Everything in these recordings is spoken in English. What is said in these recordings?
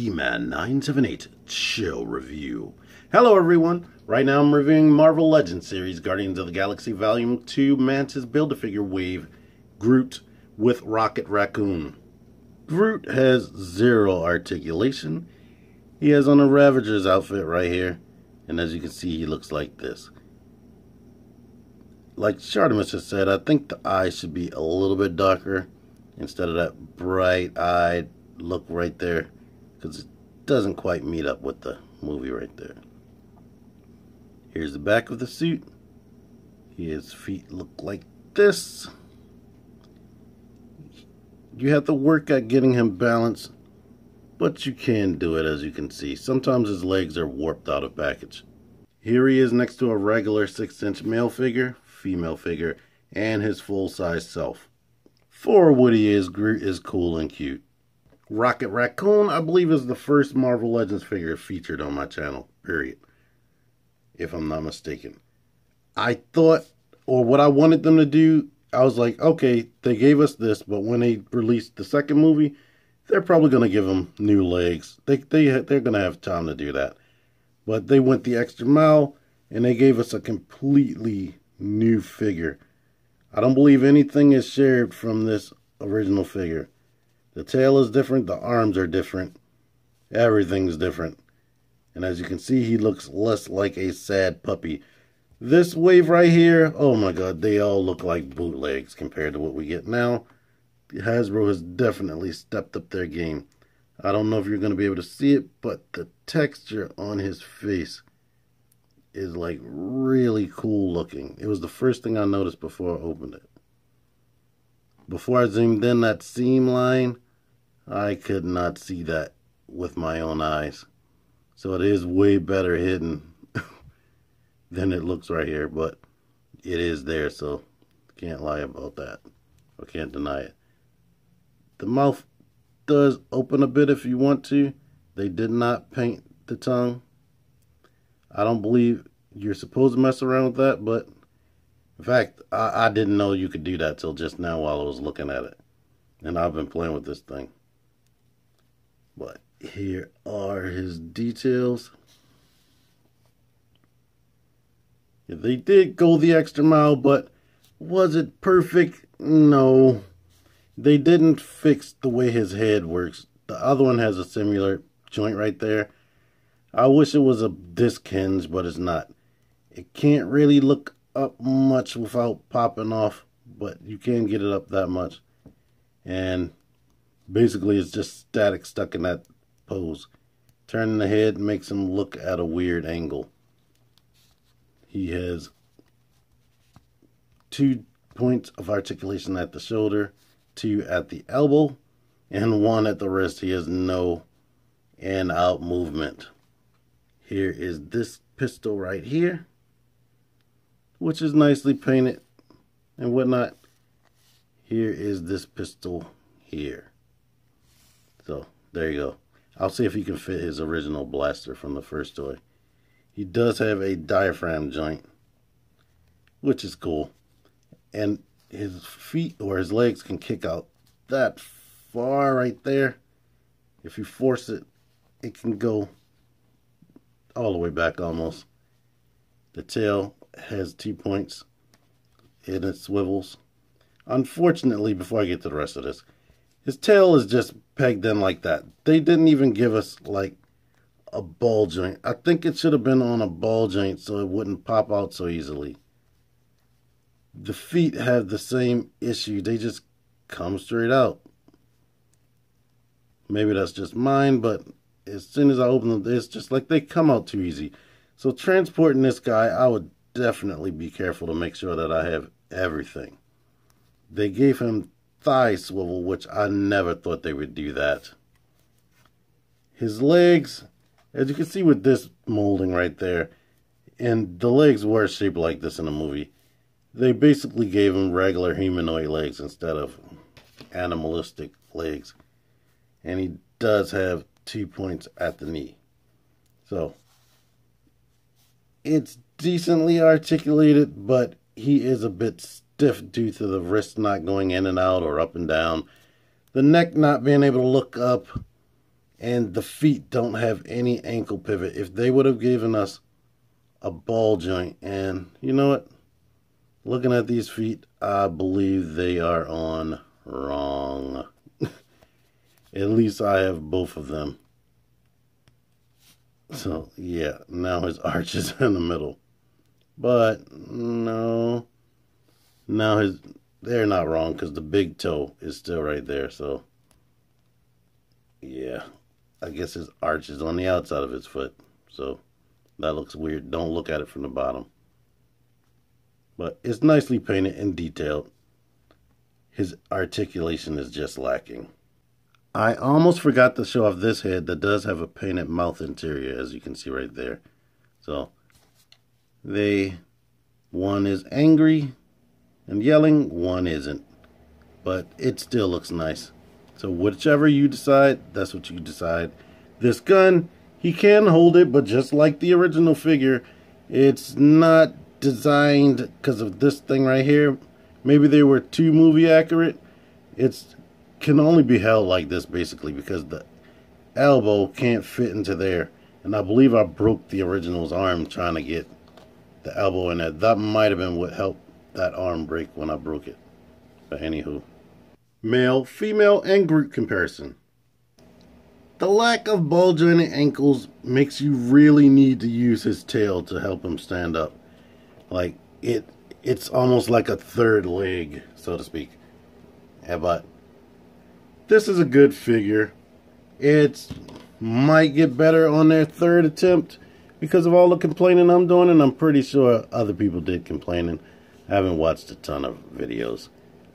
T-Man 978 Chill Review. Hello everyone, right now I'm reviewing Marvel Legends series Guardians of the Galaxy Volume 2 Mantis Build-A-Figure Wave Groot with Rocket Raccoon. Groot has zero articulation. He has on a Ravager's outfit right here, and as you can see he looks like this. Like Shartimus has said, I think the eyes should be a little bit darker instead of that bright-eyed look right there, because it doesn't quite meet up with the movie right there. Here's the back of the suit. His feet look like this. You have to work at getting him balanced, but you can do it, as you can see. Sometimes his legs are warped out of package. Here he is next to a regular 6-inch male figure, female figure, and his full-size self. For what he is, Groot is cool and cute. Rocket Raccoon, I believe, is the first Marvel Legends figure featured on my channel, period. If I'm not mistaken. I thought, or what I wanted them to do, I was like, okay, they gave us this, but when they released the second movie, they're probably going to give him new legs. They're going to have time to do that. But they went the extra mile, and they gave us a completely new figure. I don't believe anything is shared from this original figure. The tail is different, the arms are different, everything's different. And as you can see, he looks less like a sad puppy. This wave right here, oh my god, they all look like bootlegs compared to what we get now. Hasbro has definitely stepped up their game. I don't know if you're going to be able to see it, but the texture on his face is like really cool looking. It was the first thing I noticed before I opened it. Before I zoomed in, that seam line, I could not see that with my own eyes. So it is way better hidden than it looks right here, but it is there, so can't lie about that, or can't deny it. The mouth does open a bit if you want to. They did not paint the tongue. I don't believe you're supposed to mess around with that, but in fact, I didn't know you could do that till just now while I was looking at it. And I've been playing with this thing. But here are his details. Yeah, they did go the extra mile, but was it perfect? No. They didn't fix the way his head works. The other one has a similar joint right there. I wish it was a disc hinge, but it's not. It can't really look up much without popping off, but you can get it up that much. And basically it's just static, stuck in that pose. Turning the head makes him look at a weird angle. He has 2 points of articulation at the shoulder, 2 at the elbow, and 1 at the wrist. He has no in out movement. Here is this pistol right here, which is nicely painted and whatnot. Here is this pistol here. So there you go. I'll see if he can fit his original blaster from the first toy. He does have a diaphragm joint, which is cool. And his feet or his legs can kick out that far right there. If you force it, it can go all the way back almost. The tail has 2 points and it swivels. Unfortunately, before I get to the rest of this, his tail is just pegged in like that. They didn't even give us like a ball joint. I think it should have been on a ball joint so it wouldn't pop out so easily. The feet have the same issue. They just come straight out. Maybe that's just mine, but as soon as I open them, it's just like they come out too easy. So transporting this guy, I would definitely be careful to make sure that I have everything. They gave him thigh swivel, which I never thought they would do that. His legs, as you can see with this molding right there, and the legs were shaped like this in the movie, they basically gave him regular humanoid legs instead of animalistic legs. And he does have 2 points at the knee. So it's decently articulated, but he is a bit stiff due to the wrist not going in and out or up and down. The neck not being able to look up. And the feet don't have any ankle pivot. If they would have given us a ball joint, and you know what? Looking at these feet, I believe they are on wrong. At least I have both of them. So, yeah, now his arch is in the middle. But, no. Now they're not wrong because the big toe is still right there. So, yeah, I guess his arch is on the outside of his foot. So, that looks weird. Don't look at it from the bottom. But it's nicely painted and detailed. His articulation is just lacking. I almost forgot to show off this head that does have a painted mouth interior, as you can see right there. So, one is angry and yelling, one isn't. But it still looks nice. So whichever you decide, that's what you decide. This gun, he can hold it, but just like the original figure, it's not designed because of this thing right here. Maybe they were too movie accurate. It can only be held like this basically because the elbow can't fit into there. And I believe I broke the original's arm trying to get the elbow in there. That might have been what helped that arm break when I broke it. But anywho. Male, female, and Groot comparison. The lack of ball jointed ankles makes you really need to use his tail to help him stand up. Like, it's almost like a third leg, so to speak. Yeah, but this is a good figure. It might get better on their third attempt because of all the complaining I'm doing, and I'm pretty sure other people did complaining. I haven't watched a ton of videos.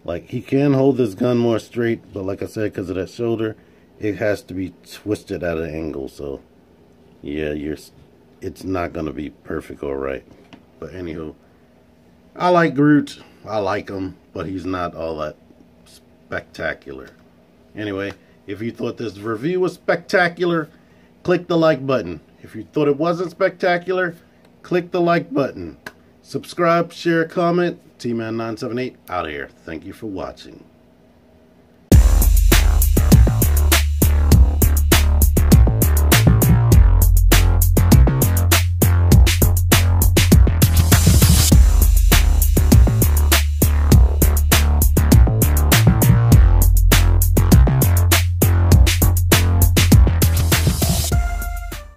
Like, he can hold this gun more straight, but like I said, because of that shoulder, it has to be twisted at an angle. So, yeah, it's not going to be perfect or right. But anywho, I like Groot. I like him, but he's not all that spectacular. Anyway, if you thought this review was spectacular, click the like button. If you thought it wasn't spectacular, click the like button. Subscribe, share, comment. T-Man978 out of here. Thank you for watching.